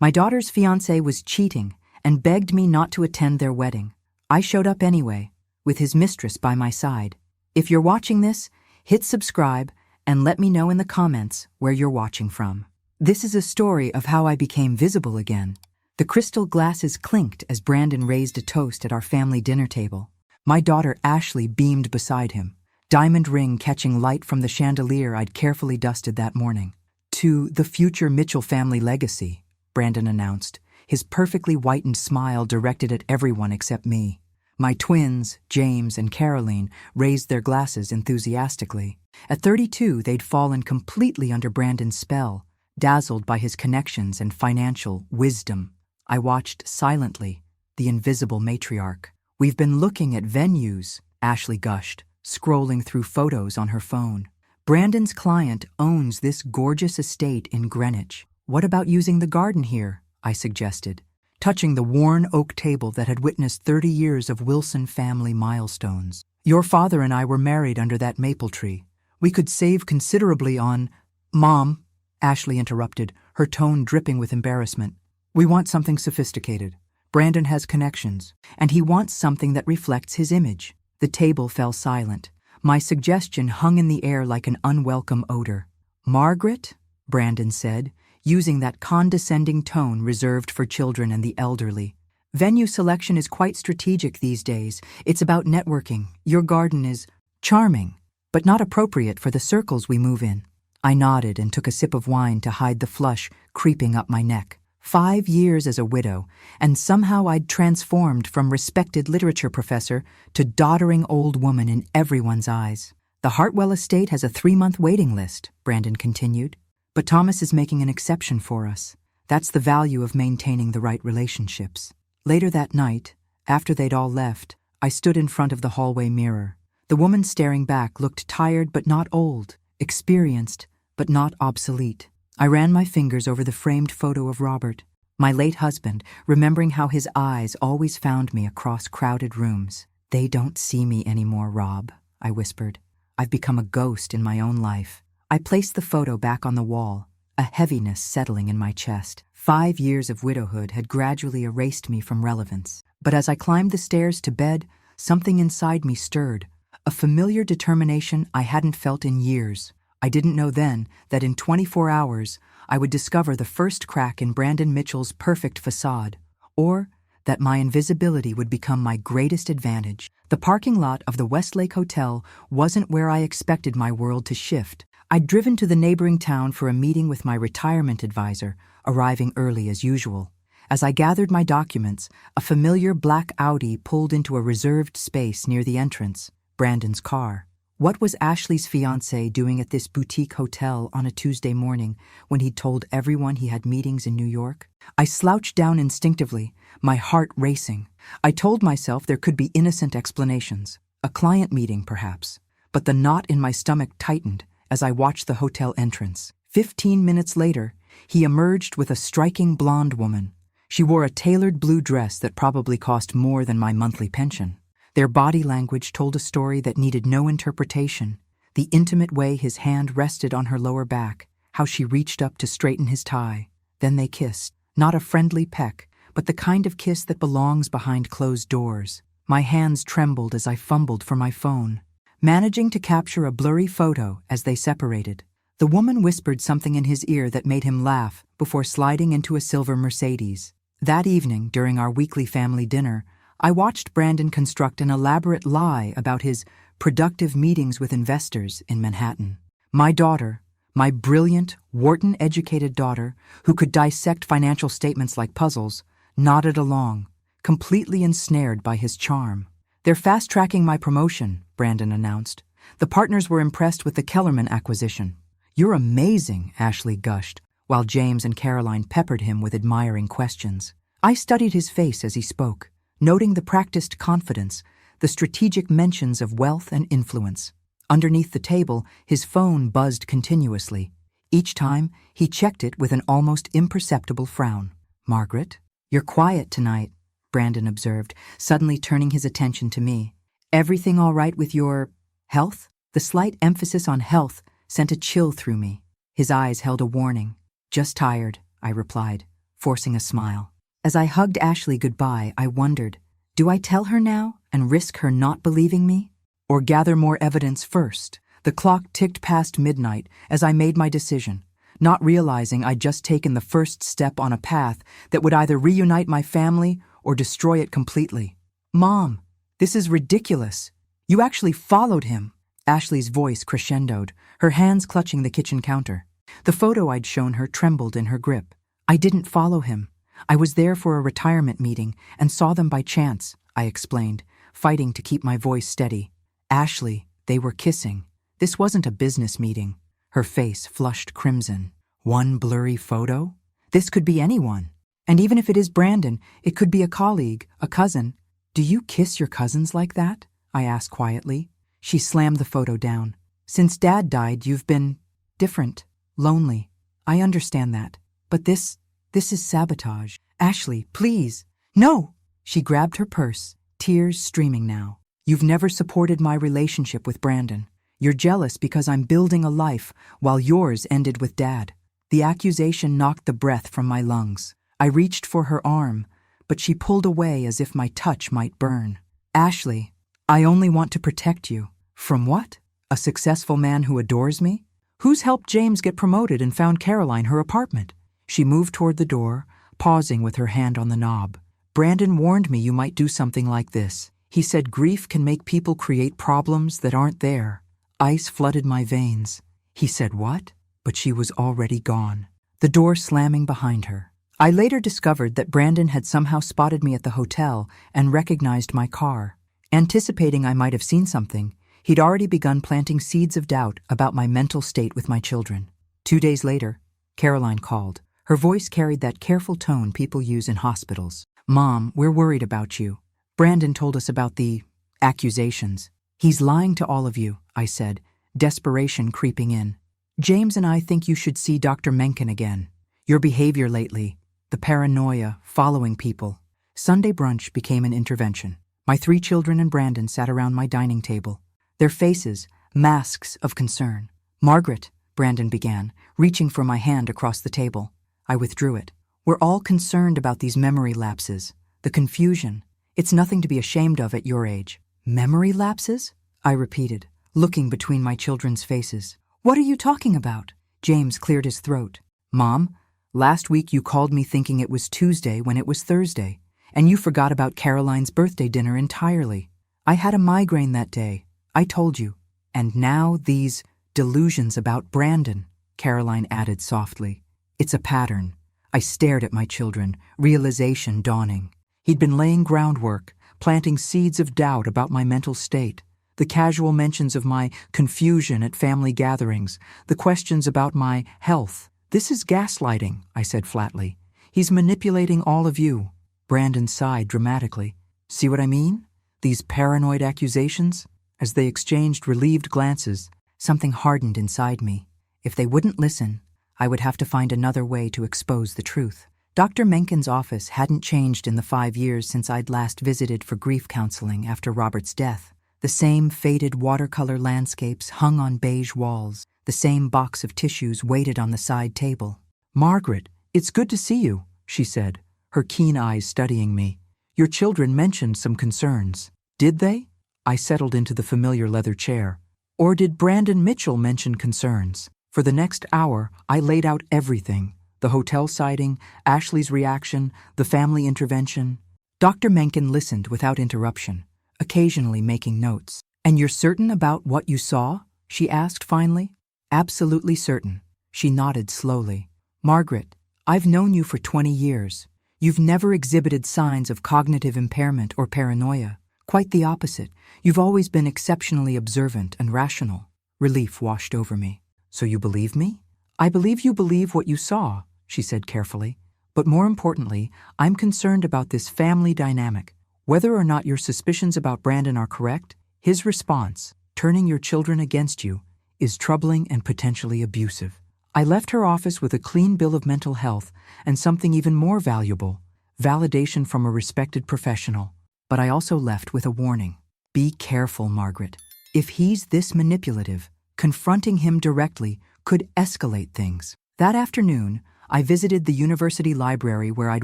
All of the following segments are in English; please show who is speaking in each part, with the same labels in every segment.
Speaker 1: My daughter's fiancé was cheating and begged me not to attend their wedding. I showed up anyway, with his mistress by my side. If you're watching this, hit subscribe and let me know in the comments where you're watching from. This is a story of how I became visible again. The crystal glasses clinked as Brandon raised a toast at our family dinner table. My daughter Ashley beamed beside him, diamond ring catching light from the chandelier I'd carefully dusted that morning. "To the future Mitchell family legacy," Brandon announced, his perfectly whitened smile directed at everyone except me. My twins, James and Caroline, raised their glasses enthusiastically. At 32, they'd fallen completely under Brandon's spell, dazzled by his connections and financial wisdom. I watched silently, the invisible matriarch. "We've been looking at venues," Ashley gushed, scrolling through photos on her phone. "Brandon's client owns this gorgeous estate in Greenwich. What about using the garden here?" I suggested, touching the worn oak table that had witnessed 30 years of Wilson family milestones. "Your father and I were married under that maple tree. We could save considerably on—" "Mom," Ashley interrupted, her tone dripping with embarrassment. "We want something sophisticated. Brandon has connections, and he wants something that reflects his image." The table fell silent. My suggestion hung in the air like an unwelcome odor. "Margaret," Brandon said, using that condescending tone reserved for children and the elderly. "Venue selection is quite strategic these days. It's about networking. Your garden is charming, but not appropriate for the circles we move in." I nodded and took a sip of wine to hide the flush creeping up my neck. 5 years as a widow, and somehow I'd transformed from respected literature professor to doddering old woman in everyone's eyes. "The Hartwell estate has a 3-month waiting list," Brandon continued. "But Thomas is making an exception for us. That's the value of maintaining the right relationships." Later that night, after they'd all left, I stood in front of the hallway mirror. The woman staring back looked tired but not old, experienced but not obsolete. I ran my fingers over the framed photo of Robert, my late husband, remembering how his eyes always found me across crowded rooms. "They don't see me anymore, Rob," I whispered. "I've become a ghost in my own life." I placed the photo back on the wall, a heaviness settling in my chest. 5 years of widowhood had gradually erased me from relevance. But as I climbed the stairs to bed, something inside me stirred, a familiar determination I hadn't felt in years. I didn't know then that in 24 hours I would discover the first crack in Brandon Mitchell's perfect facade, or that my invisibility would become my greatest advantage. The parking lot of the Westlake Hotel wasn't where I expected my world to shift. I'd driven to the neighboring town for a meeting with my retirement advisor, arriving early as usual. As I gathered my documents, a familiar black Audi pulled into a reserved space near the entrance, Brandon's car. What was Ashley's fiancé doing at this boutique hotel on a Tuesday morning when he'd told everyone he had meetings in New York? I slouched down instinctively, my heart racing. I told myself there could be innocent explanations, a client meeting perhaps, but the knot in my stomach tightened as I watched the hotel entrance. 15 minutes later, he emerged with a striking blonde woman. She wore a tailored blue dress that probably cost more than my monthly pension. Their body language told a story that needed no interpretation. The intimate way his hand rested on her lower back, how she reached up to straighten his tie. Then they kissed. Not a friendly peck, but the kind of kiss that belongs behind closed doors. My hands trembled as I fumbled for my phone, managing to capture a blurry photo as they separated. The woman whispered something in his ear that made him laugh before sliding into a silver Mercedes. That evening, during our weekly family dinner, I watched Brandon construct an elaborate lie about his productive meetings with investors in Manhattan. My daughter, my brilliant, Wharton-educated daughter, who could dissect financial statements like puzzles, nodded along, completely ensnared by his charm. "They're fast-tracking my promotion," Brandon announced. "The partners were impressed with the Kellerman acquisition." "You're amazing," Ashley gushed, while James and Caroline peppered him with admiring questions. I studied his face as he spoke, noting the practiced confidence, the strategic mentions of wealth and influence. Underneath the table, his phone buzzed continuously. Each time, he checked it with an almost imperceptible frown. "Margaret, you're quiet tonight," Brandon observed, suddenly turning his attention to me. "Everything all right with your health?" The slight emphasis on health sent a chill through me. His eyes held a warning. "Just tired," I replied, forcing a smile. As I hugged Ashley goodbye, I wondered, do I tell her now and risk her not believing me? Or gather more evidence first? The clock ticked past midnight as I made my decision, not realizing I'd just taken the first step on a path that would either reunite my family or destroy it completely. Mom, this is ridiculous. You actually followed him. Ashley's voice crescendoed, her hands clutching the kitchen counter. The photo I'd shown her trembled in her grip. I didn't follow him. I was there for a retirement meeting and saw them by chance, I explained, fighting to keep my voice steady. Ashley, they were kissing. This wasn't a business meeting. Her face flushed crimson. One blurry photo? This could be anyone. And even if it is Brandon, it could be a colleague, a cousin. Do you kiss your cousins like that? I asked quietly. She slammed the photo down. Since Dad died, you've been different, lonely. I understand that. But this is sabotage. Ashley, please. No! She grabbed her purse, tears streaming now. You've never supported my relationship with Brandon. You're jealous because I'm building a life while yours ended with Dad. The accusation knocked the breath from my lungs. I reached for her arm, but she pulled away as if my touch might burn. Ashley, I only want to protect you. From what? A successful man who adores me? Who's helped James get promoted and found Caroline her apartment? She moved toward the door, pausing with her hand on the knob. Brandon warned me you might do something like this. He said grief can make people create problems that aren't there. Ice flooded my veins. He said what? But she was already gone, the door slamming behind her. I later discovered that Brandon had somehow spotted me at the hotel and recognized my car. Anticipating I might have seen something, he'd already begun planting seeds of doubt about my mental state with my children. 2 days later, Caroline called. Her voice carried that careful tone people use in hospitals. Mom, we're worried about you. Brandon told us about the accusations. He's lying to all of you, I said, desperation creeping in. James and I think you should see Dr. Mencken again. Your behavior lately, the paranoia, following people. Sunday brunch became an intervention. My 3 children and Brandon sat around my dining table, their faces masks of concern. Margaret, Brandon began, reaching for my hand across the table. I withdrew it. We're all concerned about these memory lapses, the confusion. It's nothing to be ashamed of at your age. Memory lapses? I repeated, looking between my children's faces. What are you talking about? James cleared his throat. Mom, last week you called me thinking it was Tuesday when it was Thursday, and you forgot about Caroline's birthday dinner entirely. I had a migraine that day. I told you. And now these delusions about Brandon, Caroline added softly. It's a pattern. I stared at my children, realization dawning. He'd been laying groundwork, planting seeds of doubt about my mental state. The casual mentions of my confusion at family gatherings, the questions about my health. This is gaslighting, I said flatly. He's manipulating all of you. Brandon sighed dramatically. See what I mean? These paranoid accusations? As they exchanged relieved glances, something hardened inside me. If they wouldn't listen, I would have to find another way to expose the truth. Dr. Mencken's office hadn't changed in the 5 years since I'd last visited for grief counseling after Robert's death. The same faded watercolor landscapes hung on beige walls, the same box of tissues waited on the side table. Margaret, it's good to see you, she said, her keen eyes studying me. Your children mentioned some concerns. Did they? I settled into the familiar leather chair. Or did Brandon Mitchell mention concerns? For the next hour, I laid out everything. The hotel sighting, Ashley's reaction, the family intervention. Dr. Mencken listened without interruption, occasionally making notes. And you're certain about what you saw? She asked finally. Absolutely certain. She nodded slowly. Margaret, I've known you for 20 years. You've never exhibited signs of cognitive impairment or paranoia. Quite the opposite. You've always been exceptionally observant and rational. Relief washed over me. So you believe me? I believe you believe what you saw, she said carefully. But more importantly, I'm concerned about this family dynamic. Whether or not your suspicions about Brandon are correct, his response, turning your children against you, is troubling and potentially abusive. I left her office with a clean bill of mental health and something even more valuable, validation from a respected professional. But I also left with a warning. Be careful, Margaret. If he's this manipulative, confronting him directly could escalate things. That afternoon, I visited the university library where I'd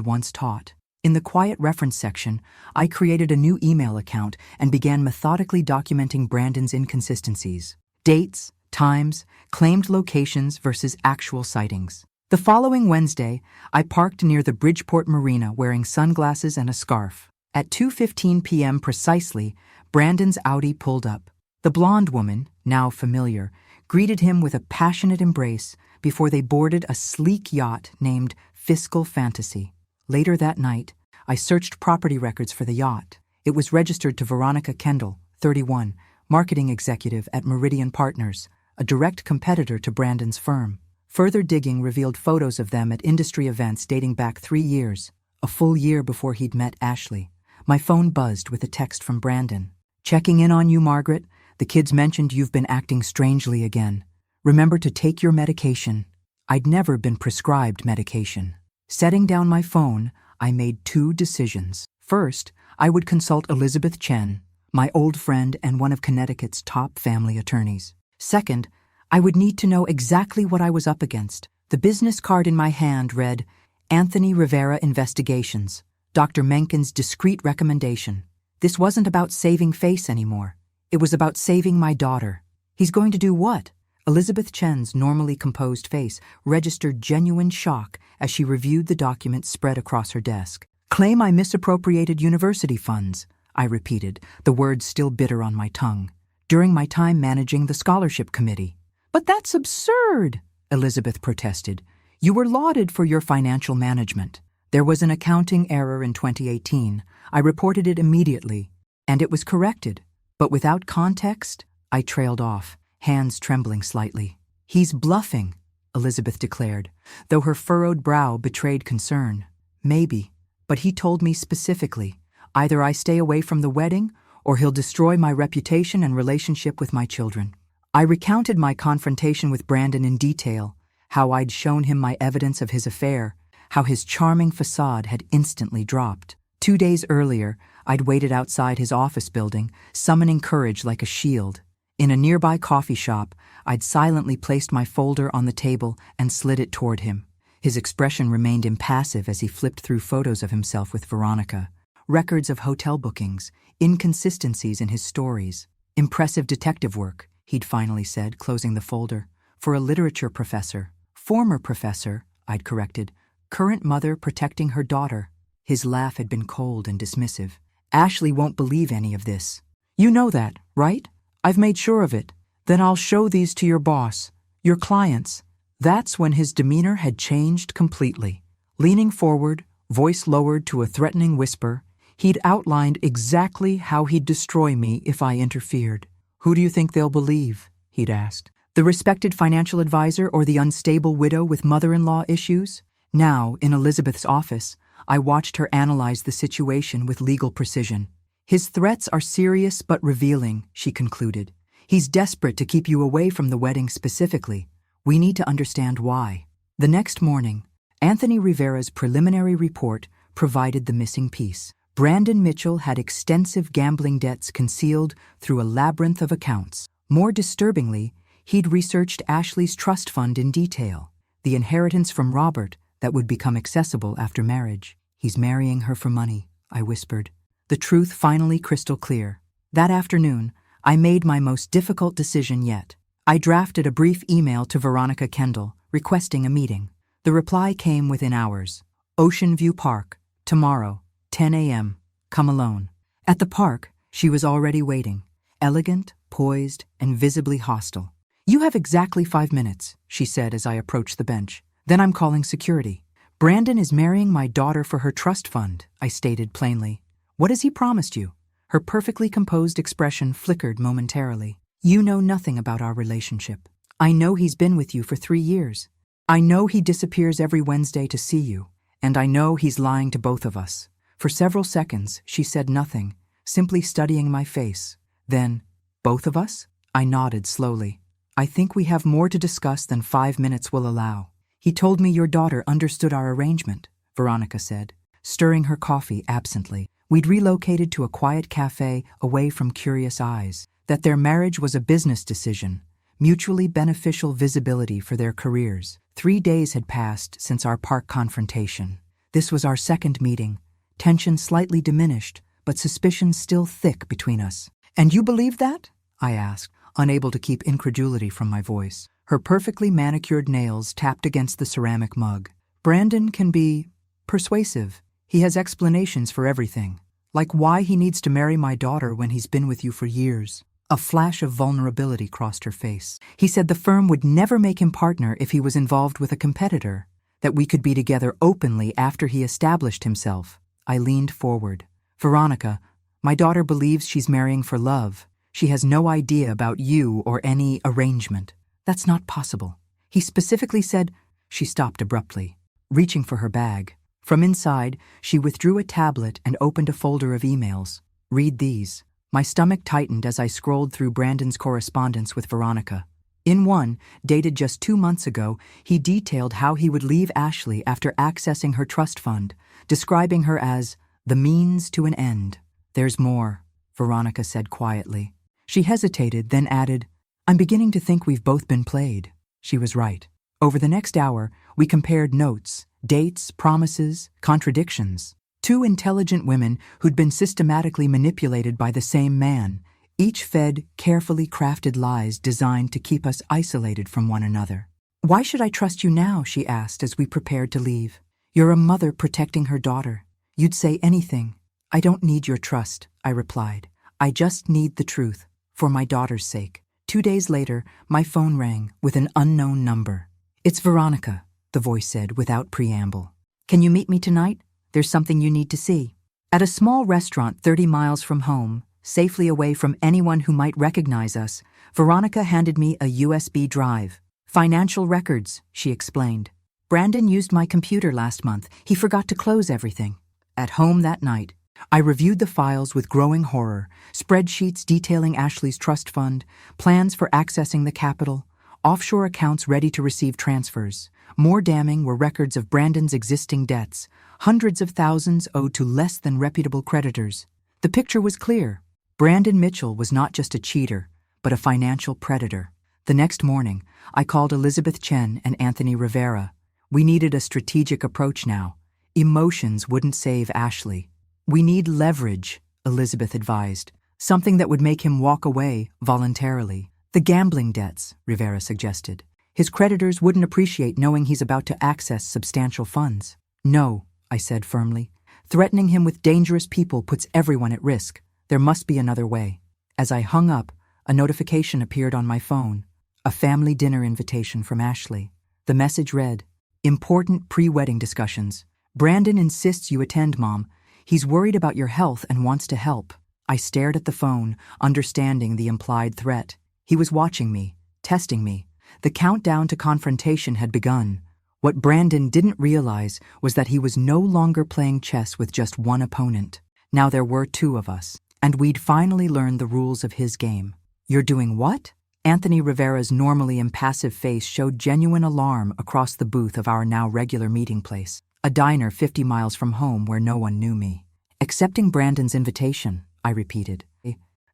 Speaker 1: once taught. In the quiet reference section, I created a new email account and began methodically documenting Brandon's inconsistencies. Dates, times, claimed locations versus actual sightings. The following Wednesday, I parked near the Bridgeport Marina wearing sunglasses and a scarf. At 2:15 p.m. precisely, Brandon's Audi pulled up. The blonde woman, now familiar, greeted him with a passionate embrace before they boarded a sleek yacht named Fiscal Fantasy. Later that night, I searched property records for the yacht. It was registered to Veronica Kendall, 31, marketing executive at Meridian Partners, a direct competitor to Brandon's firm. Further digging revealed photos of them at industry events dating back 3 years, a full year before he'd met Ashley. My phone buzzed with a text from Brandon. "Checking in on you, Margaret. The kids mentioned you've been acting strangely again. Remember to take your medication." I'd never been prescribed medication. Setting down my phone, I made 2 decisions. First, I would consult Elizabeth Chen, my old friend and one of Connecticut's top family attorneys. Second, I would need to know exactly what I was up against. The business card in my hand read, Anthony Rivera Investigations, Dr. Menken's discreet recommendation. This wasn't about saving face anymore. It was about saving my daughter. He's going to do what? Elizabeth Chen's normally composed face registered genuine shock as she reviewed the document spread across her desk. "Claim I misappropriated university funds," I repeated, the words still bitter on my tongue, "during my time managing the scholarship committee." "But that's absurd," Elizabeth protested. "You were lauded for your financial management. There was an accounting error in 2018. I reported it immediately, and it was corrected. But without context," I trailed off, hands trembling slightly. "He's bluffing," Elizabeth declared, though her furrowed brow betrayed concern. "Maybe, but he told me specifically, either I stay away from the wedding or he'll destroy my reputation and relationship with my children." I recounted my confrontation with Brandon in detail, how I'd shown him my evidence of his affair, how his charming facade had instantly dropped. 2 days earlier, I'd waited outside his office building, summoning courage like a shield. In a nearby coffee shop, I'd silently placed my folder on the table and slid it toward him. His expression remained impassive as he flipped through photos of himself with Veronica, records of hotel bookings, inconsistencies in his stories. "Impressive detective work," he'd finally said, closing the folder. "For a literature professor." "Former professor," I'd corrected. "Current mother protecting her daughter." His laugh had been cold and dismissive. "Ashley won't believe any of this." "You know that, right? I've made sure of it." "Then I'll show these to your boss, your clients." That's when his demeanor had changed completely. Leaning forward, voice lowered to a threatening whisper, he'd outlined exactly how he'd destroy me if I interfered. "Who do you think they'll believe?" he'd asked. "The respected financial advisor or the unstable widow with mother-in-law issues?" Now, in Elizabeth's office, I watched her analyze the situation with legal precision. "His threats are serious but revealing," she concluded. "He's desperate to keep you away from the wedding specifically. We need to understand why." The next morning, Anthony Rivera's preliminary report provided the missing piece. Brandon Mitchell had extensive gambling debts concealed through a labyrinth of accounts. More disturbingly, he'd researched Ashley's trust fund in detail, the inheritance from Robert that would become accessible after marriage. "He's marrying her for money," I whispered. The truth finally crystal clear. That afternoon, I made my most difficult decision yet. I drafted a brief email to Veronica Kendall, requesting a meeting. The reply came within hours. "Ocean View Park, tomorrow, 10 a.m. Come alone." At the park, she was already waiting, elegant, poised, and visibly hostile. "You have exactly 5 minutes," she said as I approached the bench. "Then I'm calling security." "Brandon is marrying my daughter for her trust fund," I stated plainly. "What has he promised you?" Her perfectly composed expression flickered momentarily. "You know nothing about our relationship. I know he's been with you for 3 years. I know he disappears every Wednesday to see you, and I know he's lying to both of us." For several seconds, she said nothing, simply studying my face. Then, "Both of us?" I nodded slowly. "I think we have more to discuss than 5 minutes will allow." "He told me your daughter understood our arrangement," Veronica said, stirring her coffee absently. "We'd relocated to a quiet cafe away from curious eyes, that their marriage was a business decision, mutually beneficial visibility for their careers. 3 days had passed since our park confrontation. This was our second meeting. Tension slightly diminished, but suspicion still thick between us. "And you believe that?" I asked, unable to keep incredulity from my voice. Her perfectly manicured nails tapped against the ceramic mug. "Brandon can be persuasive. He has explanations for everything. Like why he needs to marry my daughter when he's been with you for years." A flash of vulnerability crossed her face. "He said the firm would never make him partner if he was involved with a competitor, that we could be together openly after he established himself." I leaned forward. "Veronica, my daughter believes she's marrying for love. She has no idea about you or any arrangement." "That's not possible. He specifically said—" She stopped abruptly, reaching for her bag. From inside, she withdrew a tablet and opened a folder of emails. "Read these." My stomach tightened as I scrolled through Brandon's correspondence with Veronica. In one, dated just 2 months ago, he detailed how he would leave Ashley after accessing her trust fund, describing her as the means to an end. "There's more," Veronica said quietly. She hesitated, then added, "I'm beginning to think we've both been played." She was right. Over the next hour, we compared notes, dates, promises, contradictions. 2 intelligent women who'd been systematically manipulated by the same man, each fed carefully crafted lies designed to keep us isolated from one another. "Why should I trust you now?" she asked as we prepared to leave. "You're a mother protecting her daughter. You'd say anything." "I don't need your trust," I replied. "I just need the truth, for my daughter's sake." 2 days later, my phone rang with an unknown number. "It's Veronica," the voice said without preamble. "Can you meet me tonight? There's something you need to see." At a small restaurant 30 miles from home, safely away from anyone who might recognize us, Veronica handed me a USB drive. "Financial records," she explained. "Brandon used my computer last month. He forgot to close everything." At home that night, I reviewed the files with growing horror, spreadsheets detailing Ashley's trust fund, plans for accessing the capital, offshore accounts ready to receive transfers. More damning were records of Brandon's existing debts, hundreds of thousands owed to less than reputable creditors. The picture was clear. Brandon Mitchell was not just a cheater, but a financial predator. The next morning, I called Elizabeth Chen and Anthony Rivera. We needed a strategic approach now. Emotions wouldn't save Ashley. "We need leverage," Elizabeth advised, "something that would make him walk away voluntarily." "The gambling debts," Rivera suggested. "His creditors wouldn't appreciate knowing he's about to access substantial funds." "No," I said firmly. "Threatening him with dangerous people puts everyone at risk. There must be another way." As I hung up, a notification appeared on my phone. A family dinner invitation from Ashley. The message read, "Important pre-wedding discussions. Brandon insists you attend, Mom. He's worried about your health and wants to help." I stared at the phone, understanding the implied threat. He was watching me, testing me. The countdown to confrontation had begun. What Brandon didn't realize was that he was no longer playing chess with just one opponent. Now there were 2 of us, and we'd finally learned the rules of his game. "You're doing what?" Anthony Rivera's normally impassive face showed genuine alarm across the booth of our now regular meeting place, a diner 50 miles from home where no one knew me. "Accepting Brandon's invitation," I repeated,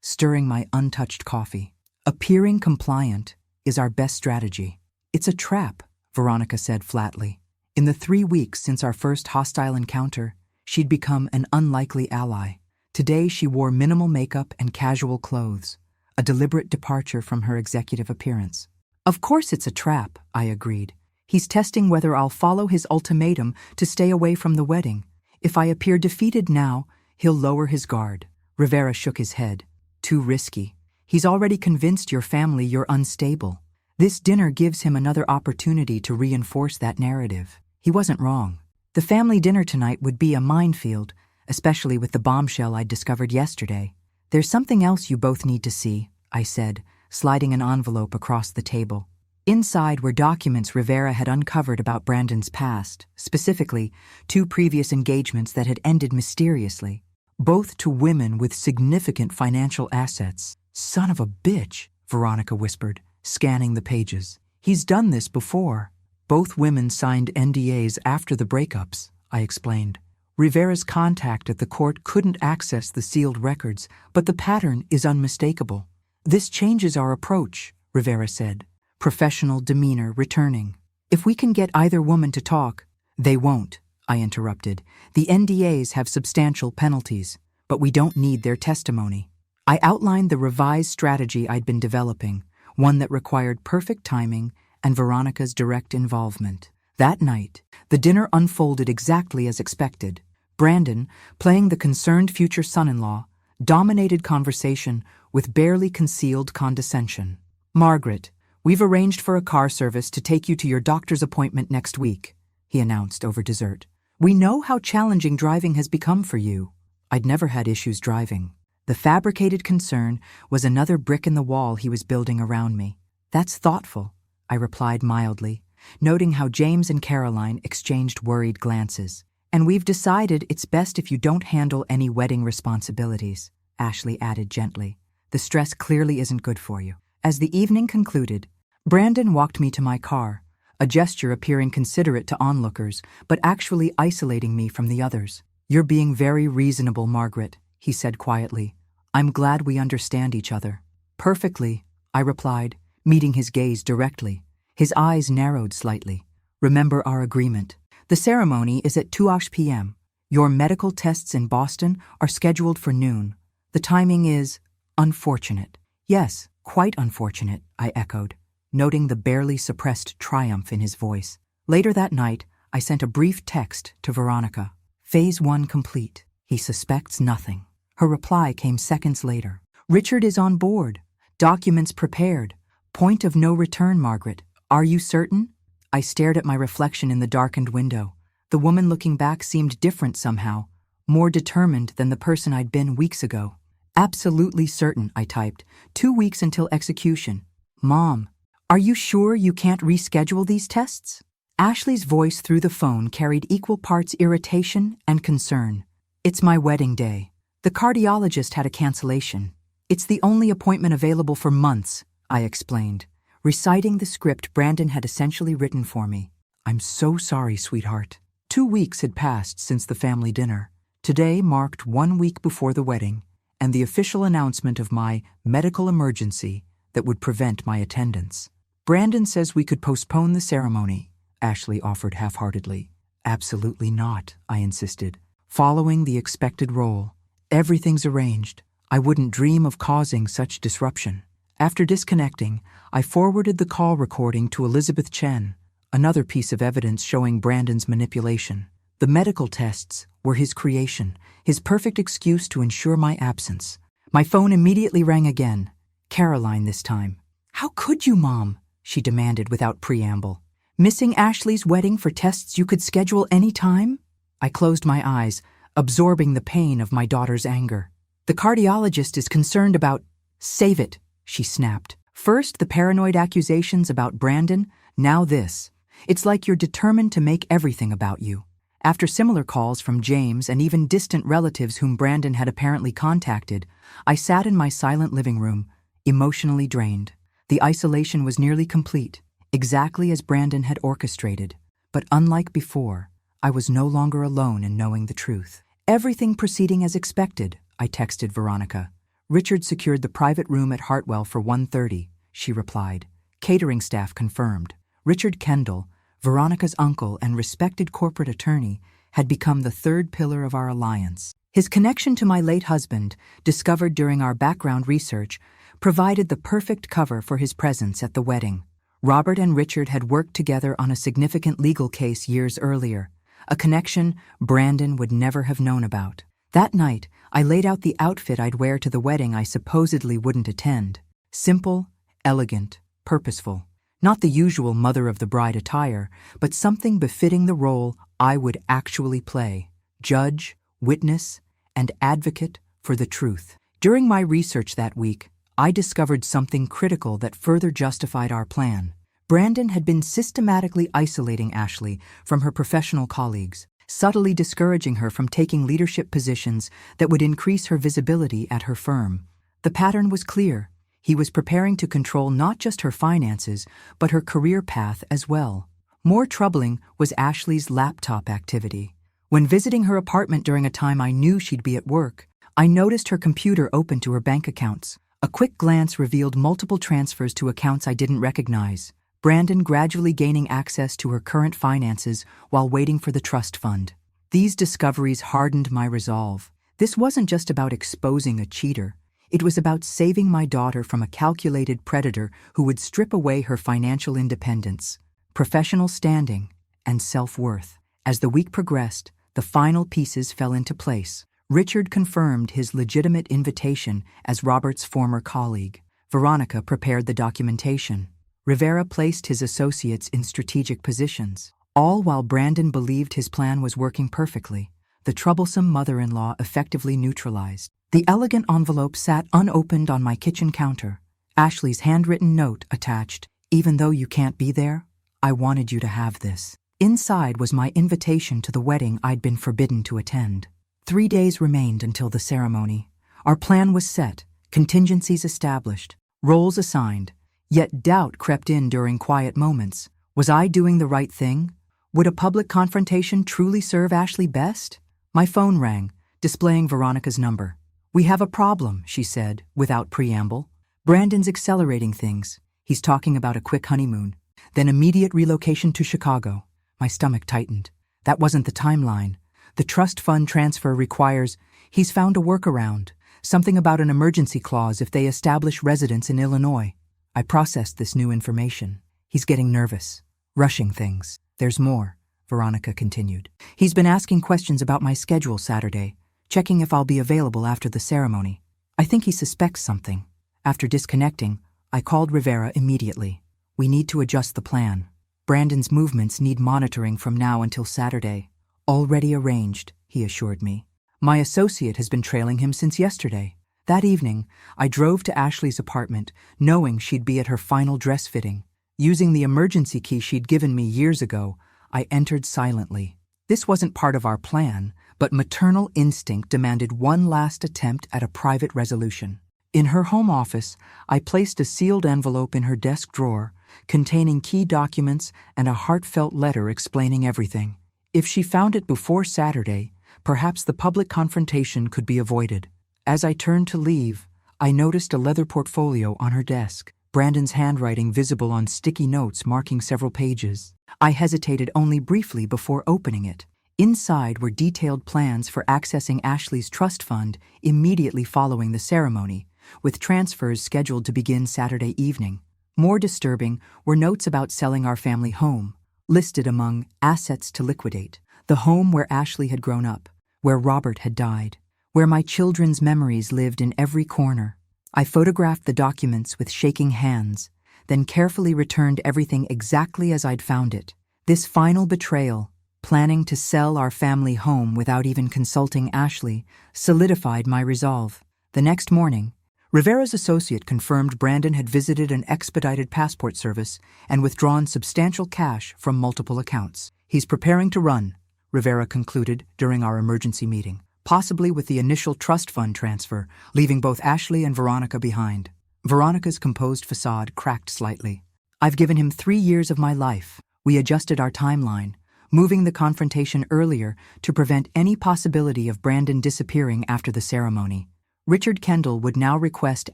Speaker 1: stirring my untouched coffee. "Appearing compliant is our best strategy." "It's a trap," Veronica said flatly. In the 3 weeks since our first hostile encounter, she'd become an unlikely ally. Today she wore minimal makeup and casual clothes, a deliberate departure from her executive appearance. "Of course it's a trap," I agreed. "He's testing whether I'll follow his ultimatum to stay away from the wedding. If I appear defeated now, he'll lower his guard." Rivera shook his head. "Too risky. He's already convinced your family you're unstable. This dinner gives him another opportunity to reinforce that narrative." He wasn't wrong. The family dinner tonight would be a minefield, especially with the bombshell I'd discovered yesterday. "There's something else you both need to see," I said, sliding an envelope across the table. Inside were documents Rivera had uncovered about Brandon's past, specifically 2 previous engagements that had ended mysteriously, both to women with significant financial assets. "Son of a bitch," Veronica whispered, scanning the pages. "He's done this before." "Both women signed NDAs after the breakups," I explained. "Rivera's contact at the court couldn't access the sealed records, but the pattern is unmistakable." "This changes our approach," Rivera said, professional demeanor returning. If we can get either woman to talk, they won't, I interrupted. The NDAs have substantial penalties, but we don't need their testimony. I outlined the revised strategy I'd been developing, one that required perfect timing and Veronica's direct involvement. That night, the dinner unfolded exactly as expected. Brandon, playing the concerned future son-in-law, dominated conversation with barely concealed condescension. "Margaret, we've arranged for a car service to take you to your doctor's appointment next week," he announced over dessert. "We know how challenging driving has become for you." I'd never had issues driving. The fabricated concern was another brick in the wall he was building around me. "That's thoughtful," I replied mildly, noting how James and Caroline exchanged worried glances. "And we've decided it's best if you don't handle any wedding responsibilities," Ashley added gently. "The stress clearly isn't good for you." As the evening concluded, Brandon walked me to my car, a gesture appearing considerate to onlookers, but actually isolating me from the others. "You're being very reasonable, Margaret," he said quietly. "I'm glad we understand each other." "Perfectly," I replied, meeting his gaze directly. His eyes narrowed slightly. "Remember our agreement. The ceremony is at 2 p.m. Your medical tests in Boston are scheduled for noon. The timing is unfortunate." "Yes, quite unfortunate," I echoed, noting the barely suppressed triumph in his voice. Later that night, I sent a brief text to Veronica. "Phase 1 complete. He suspects nothing." Her reply came seconds later. "Richard is on board. Documents prepared. Point of no return, Margaret. Are you certain?" I stared at my reflection in the darkened window. The woman looking back seemed different somehow, more determined than the person I'd been weeks ago. "Absolutely certain," I typed. 2 weeks until execution. "Mom, are you sure you can't reschedule these tests?" Ashley's voice through the phone carried equal parts irritation and concern. "It's my wedding day. The cardiologist had a cancellation. It's the only appointment available for months," I explained, reciting the script Brandon had essentially written for me. "I'm so sorry, sweetheart." 2 weeks had passed since the family dinner. Today marked 1 week before the wedding and the official announcement of my medical emergency that would prevent my attendance. "Brandon says we could postpone the ceremony," Ashley offered half-heartedly. "Absolutely not," I insisted, following the expected role. "Everything's arranged. I wouldn't dream of causing such disruption." After disconnecting, I forwarded the call recording to Elizabeth Chen, another piece of evidence showing Brandon's manipulation. The medical tests were his creation, his perfect excuse to ensure my absence. My phone immediately rang again. Caroline this time. "How could you, Mom?" she demanded without preamble. "Missing Ashley's wedding for tests you could schedule any time?" I closed my eyes, absorbing the pain of my daughter's anger. "The cardiologist is concerned about—" "Save it," she snapped. "First the paranoid accusations about Brandon, now this. It's like you're determined to make everything about you." After similar calls from James and even distant relatives whom Brandon had apparently contacted, I sat in my silent living room, emotionally drained. The isolation was nearly complete, exactly as Brandon had orchestrated. But unlike before, I was no longer alone in knowing the truth. "Everything proceeding as expected," I texted Veronica. "Richard secured the private room at Hartwell for 1:30, she replied. Catering staff confirmed. Richard Kendall, Veronica's uncle and respected corporate attorney, had become the third pillar of our alliance. His connection to my late husband, discovered during our background research, provided the perfect cover for his presence at the wedding. Robert and Richard had worked together on a significant legal case years earlier, a connection Brandon would never have known about. That night, I laid out the outfit I'd wear to the wedding I supposedly wouldn't attend. Simple, elegant, purposeful. Not the usual mother-of-the-bride attire, but something befitting the role I would actually play. Judge, witness, and advocate for the truth. During my research that week, I discovered something critical that further justified our plan. Brandon had been systematically isolating Ashley from her professional colleagues, subtly discouraging her from taking leadership positions that would increase her visibility at her firm. The pattern was clear. He was preparing to control not just her finances, but her career path as well. More troubling was Ashley's laptop activity. When visiting her apartment during a time I knew she'd be at work, I noticed her computer open to her bank accounts. A quick glance revealed multiple transfers to accounts I didn't recognize. Brandon gradually gaining access to her current finances while waiting for the trust fund. These discoveries hardened my resolve. This wasn't just about exposing a cheater. It was about saving my daughter from a calculated predator who would strip away her financial independence, professional standing, and self-worth. As the week progressed, the final pieces fell into place. Richard confirmed his legitimate invitation as Robert's former colleague. Veronica prepared the documentation. Rivera placed his associates in strategic positions. All while Brandon believed his plan was working perfectly, the troublesome mother-in-law effectively neutralized. The elegant envelope sat unopened on my kitchen counter. Ashley's handwritten note attached. "Even though you can't be there, I wanted you to have this." Inside was my invitation to the wedding I'd been forbidden to attend. 3 days remained until the ceremony. Our plan was set, contingencies established, roles assigned, yet doubt crept in during quiet moments. Was I doing the right thing? Would a public confrontation truly serve Ashley best? My phone rang, displaying Veronica's number. "We have a problem," she said, without preamble. "Brandon's accelerating things. He's talking about a quick honeymoon, then immediate relocation to Chicago." My stomach tightened. That wasn't the timeline. The trust fund transfer requires. He's found a workaround, something about an emergency clause if they establish residence in Illinois. I processed this new information. He's getting nervous, rushing things. "There's more," Veronica continued. "He's been asking questions about my schedule Saturday, checking if I'll be available after the ceremony. I think he suspects something." After disconnecting, I called Rivera immediately. "We need to adjust the plan. Brandon's movements need monitoring from now until Saturday." "Already arranged," he assured me. "My associate has been trailing him since yesterday." That evening, I drove to Ashley's apartment, knowing she'd be at her final dress fitting. Using the emergency key she'd given me years ago, I entered silently. This wasn't part of our plan, but maternal instinct demanded one last attempt at a private resolution. In her home office, I placed a sealed envelope in her desk drawer, containing key documents and a heartfelt letter explaining everything. If she found it before Saturday, perhaps the public confrontation could be avoided. As I turned to leave, I noticed a leather portfolio on her desk, Brandon's handwriting visible on sticky notes marking several pages. I hesitated only briefly before opening it. Inside were detailed plans for accessing Ashley's trust fund immediately following the ceremony, with transfers scheduled to begin Saturday evening. More disturbing were notes about selling our family home, listed among assets to liquidate. The home where Ashley had grown up, where Robert had died, where my children's memories lived in every corner. I photographed the documents with shaking hands, then carefully returned everything exactly as I'd found it. This final betrayal, planning to sell our family home without even consulting Ashley, solidified my resolve. The next morning, Rivera's associate confirmed Brandon had visited an expedited passport service and withdrawn substantial cash from multiple accounts. "He's preparing to run," Rivera concluded during our emergency meeting, possibly with the initial trust fund transfer, leaving both Ashley and Veronica behind. Veronica's composed facade cracked slightly. "I've given him 3 years of my life." We adjusted our timeline, moving the confrontation earlier to prevent any possibility of Brandon disappearing after the ceremony. Richard Kendall would now request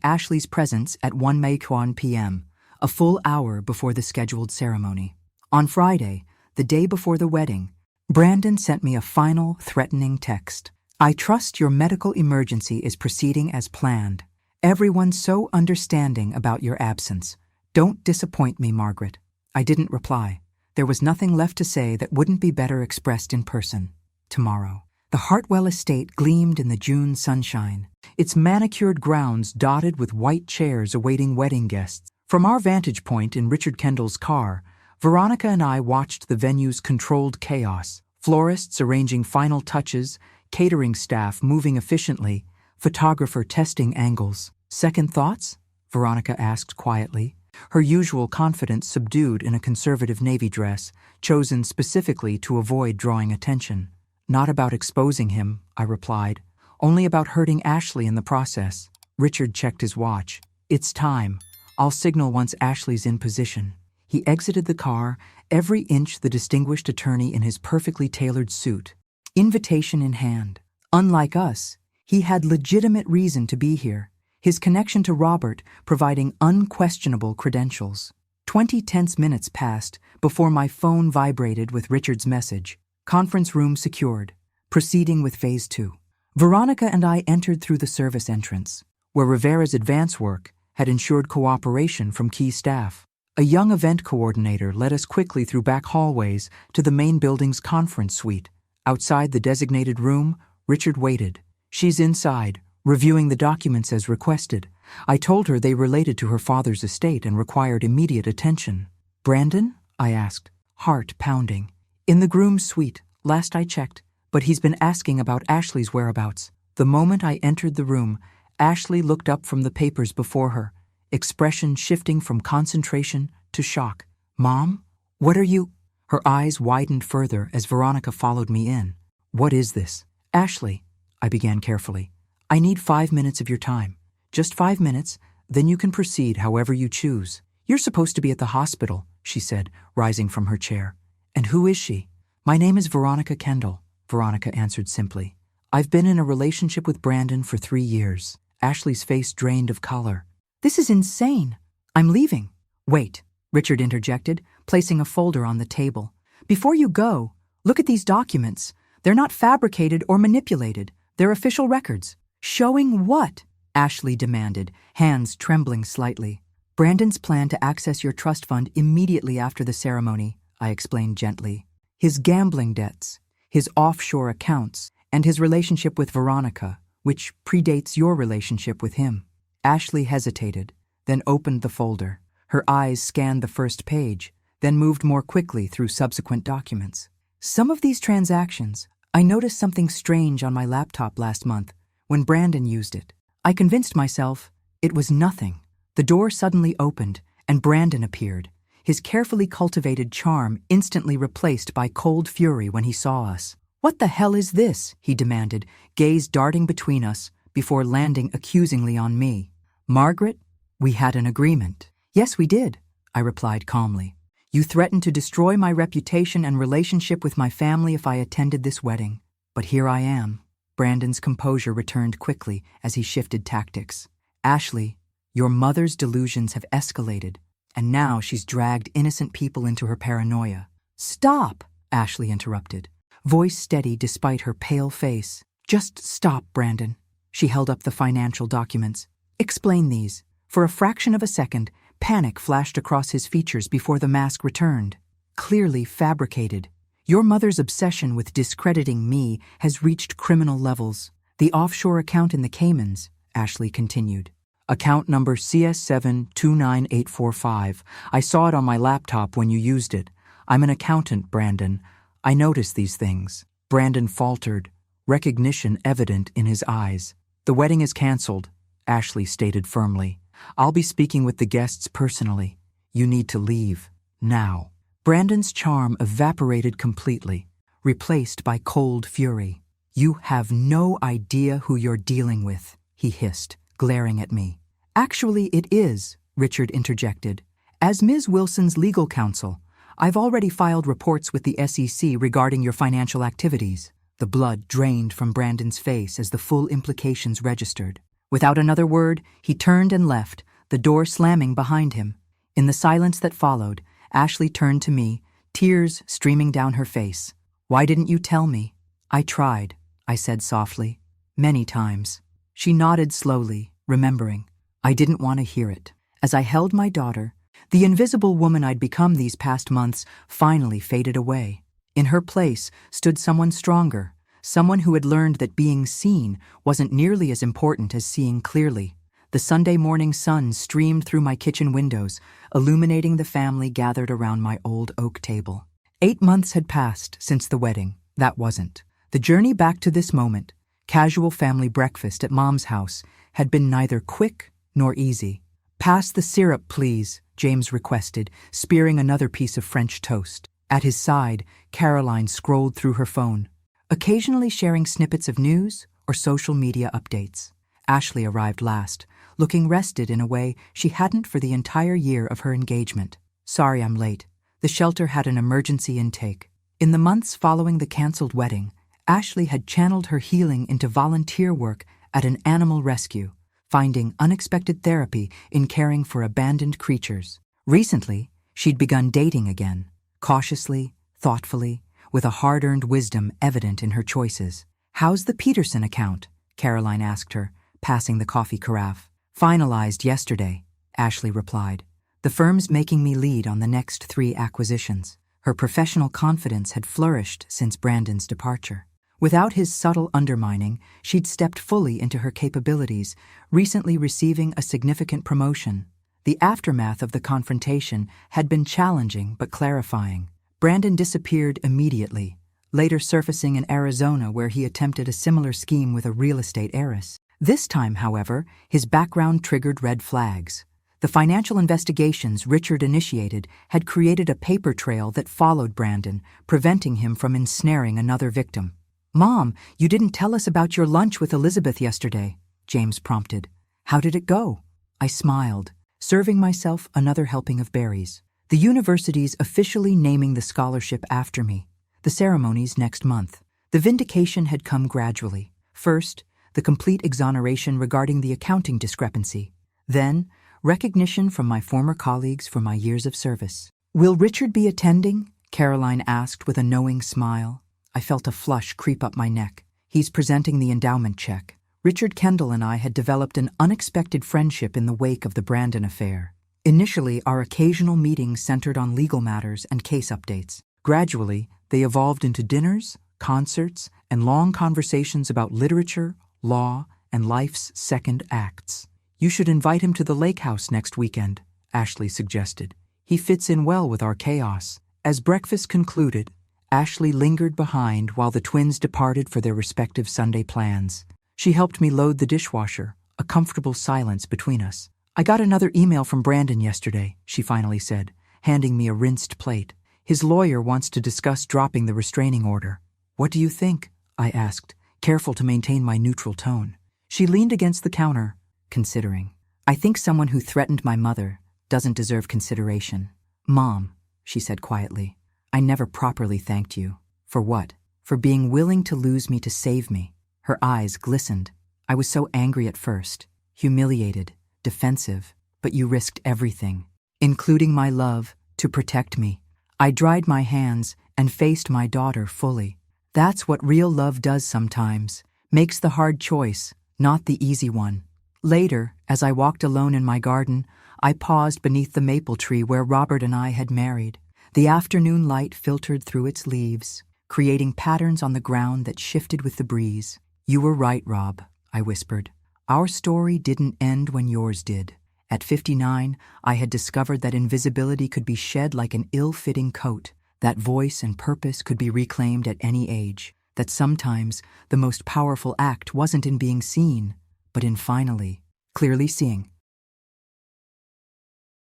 Speaker 1: Ashley's presence at 1 p.m., a full hour before the scheduled ceremony. On Friday, the day before the wedding, Brandon sent me a final, threatening text. "I trust your medical emergency is proceeding as planned. Everyone's so understanding about your absence. Don't disappoint me, Margaret." I didn't reply. There was nothing left to say that wouldn't be better expressed in person. Tomorrow. The Hartwell estate gleamed in the June sunshine, its manicured grounds dotted with white chairs awaiting wedding guests. From our vantage point in Richard Kendall's car, Veronica and I watched the venue's controlled chaos, florists arranging final touches, catering staff moving efficiently, photographer testing angles. "Second thoughts?" Veronica asked quietly, her usual confidence subdued in a conservative navy dress, chosen specifically to avoid drawing attention. "Not about exposing him," I replied, "only about hurting Ashley in the process." Richard checked his watch. "It's time. I'll signal once Ashley's in position." He exited the car, every inch the distinguished attorney in his perfectly tailored suit, invitation in hand. Unlike us, he had legitimate reason to be here, his connection to Robert providing unquestionable credentials. 20 tense minutes passed before my phone vibrated with Richard's message. Conference room secured. Proceeding with Phase 2. Veronica and I entered through the service entrance, where Rivera's advance work had ensured cooperation from key staff. A young event coordinator led us quickly through back hallways to the main building's conference suite. Outside the designated room, Richard waited. She's inside, reviewing the documents as requested. I told her they related to her father's estate and required immediate attention. Brandon? I asked, heart pounding. In the groom's suite, last I checked, but he's been asking about Ashley's whereabouts. The moment I entered the room, Ashley looked up from the papers before her, expression shifting from concentration to shock. Mom? What are you? Her eyes widened further as Veronica followed me in. What is this? Ashley, I began carefully. I need 5 minutes of your time. Just 5 minutes, then you can proceed however you choose. You're supposed to be at the hospital, she said, rising from her chair. And who is she? My name is Veronica Kendall, Veronica answered simply. I've been in a relationship with Brandon for 3 years. Ashley's face drained of color. This is insane. I'm leaving. Wait, Richard interjected, placing a folder on the table. Before you go, look at these documents. They're not fabricated or manipulated. They're official records. Showing what? Ashley demanded, hands trembling slightly. Brandon's plan to access your trust fund immediately after the ceremony, I explained gently. His gambling debts, his offshore accounts, and his relationship with Veronica, which predates your relationship with him. Ashley hesitated, then opened the folder. Her eyes scanned the first page, then moved more quickly through subsequent documents. Some of these transactions, I noticed something strange on my laptop last month when Brandon used it. I convinced myself it was nothing. The door suddenly opened and Brandon appeared, his carefully cultivated charm instantly replaced by cold fury when he saw us. What the hell is this? He demanded, gaze darting between us before landing accusingly on me. Margaret, we had an agreement. Yes, we did, I replied calmly. You threatened to destroy my reputation and relationship with my family if I attended this wedding. But here I am. Brandon's composure returned quickly as he shifted tactics. Ashley, your mother's delusions have escalated, and now she's dragged innocent people into her paranoia. Stop, Ashley interrupted, voice steady despite her pale face. Just stop, Brandon. She held up the financial documents. Explain these. For a fraction of a second, panic flashed across his features before the mask returned. Clearly fabricated. Your mother's obsession with discrediting me has reached criminal levels. The offshore account in the Caymans, Ashley continued. Account number CS729845. I saw it on my laptop when you used it. I'm an accountant, Brandon. I notice these things. Brandon faltered, recognition evident in his eyes. The wedding is canceled, Ashley stated firmly. I'll be speaking with the guests personally. You need to leave, now. Brandon's charm evaporated completely, replaced by cold fury. You have no idea who you're dealing with, he hissed, glaring at me. Actually, it is, Richard interjected. As Ms. Wilson's legal counsel, I've already filed reports with the SEC regarding your financial activities. The blood drained from Brandon's face as the full implications registered. Without another word, he turned and left, the door slamming behind him. In the silence that followed, Ashley turned to me, tears streaming down her face. Why didn't you tell me? I tried, I said softly. Many times. She nodded slowly, remembering. I didn't want to hear it. As I held my daughter, the invisible woman I'd become these past months finally faded away. In her place stood someone stronger, someone who had learned that being seen wasn't nearly as important as seeing clearly. The Sunday morning sun streamed through my kitchen windows, illuminating the family gathered around my old oak table. 8 months had passed since the wedding. That wasn't. The journey back to this moment, casual family breakfast at Mom's house, had been neither quick nor easy. Pass the syrup, please, James requested, spearing another piece of French toast. At his side, Caroline scrolled through her phone, occasionally sharing snippets of news or social media updates. Ashley arrived last, looking rested in a way she hadn't for the entire year of her engagement. Sorry I'm late. The shelter had an emergency intake. In the months following the canceled wedding, Ashley had channeled her healing into volunteer work at an animal rescue, finding unexpected therapy in caring for abandoned creatures. Recently, She'd begun dating again, cautiously, thoughtfully, with a hard-earned wisdom evident in her choices. "How's the Peterson account?" Caroline asked her, passing the coffee carafe. "Finalized yesterday," Ashley replied. "The firm's making me lead on the next 3 acquisitions." Her professional confidence had flourished since Brandon's departure. Without his subtle undermining, she'd stepped fully into her capabilities, recently receiving a significant promotion. The aftermath of the confrontation had been challenging but clarifying. Brandon disappeared immediately, later surfacing in Arizona where he attempted a similar scheme with a real estate heiress. This time, however, his background triggered red flags. The financial investigations Richard initiated had created a paper trail that followed Brandon, preventing him from ensnaring another victim. "Mom, you didn't tell us about your lunch with Elizabeth yesterday," James prompted. "How did it go?" I smiled, serving myself another helping of berries. "The university's officially naming the scholarship after me. The ceremony's next month." The vindication had come gradually. First, the complete exoneration regarding the accounting discrepancy. Then, recognition from my former colleagues for my years of service. "Will Richard be attending?" Caroline asked with a knowing smile. I felt a flush creep up my neck. "He's presenting the endowment check." Richard Kendall and I had developed an unexpected friendship in the wake of the Brandon affair. Initially, our occasional meetings centered on legal matters and case updates. Gradually, they evolved into dinners, concerts, and long conversations about literature, law, and life's second acts. "You should invite him to the lake house next weekend," Ashley suggested. "He fits in well with our chaos." As breakfast concluded, Ashley lingered behind while the twins departed for their respective Sunday plans. She helped me load the dishwasher, a comfortable silence between us. "I got another email from Brandon yesterday," she finally said, handing me a rinsed plate. "His lawyer wants to discuss dropping the restraining order." "What do you think?" I asked, careful to maintain my neutral tone. She leaned against the counter, considering. "I think someone who threatened my mother doesn't deserve consideration." "Mom," she said quietly, "I never properly thanked you." "For what?" "For being willing to lose me to save me." Her eyes glistened. "I was so angry at first, humiliated, defensive, but you risked everything, including my love, to protect me." I dried my hands and faced my daughter fully. That's what real love does sometimes, makes the hard choice, not the easy one. Later, as I walked alone in my garden, I paused beneath the maple tree where Robert and I had married. The afternoon light filtered through its leaves, creating patterns on the ground that shifted with the breeze. "You were right, Rob," I whispered. "Our story didn't end when yours did." At 59, I had discovered that invisibility could be shed like an ill-fitting coat, that voice and purpose could be reclaimed at any age, that sometimes the most powerful act wasn't in being seen, but in finally, clearly seeing.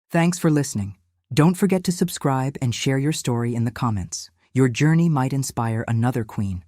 Speaker 1: Thanks for listening. Don't forget to subscribe and share your story in the comments. Your journey might inspire another queen.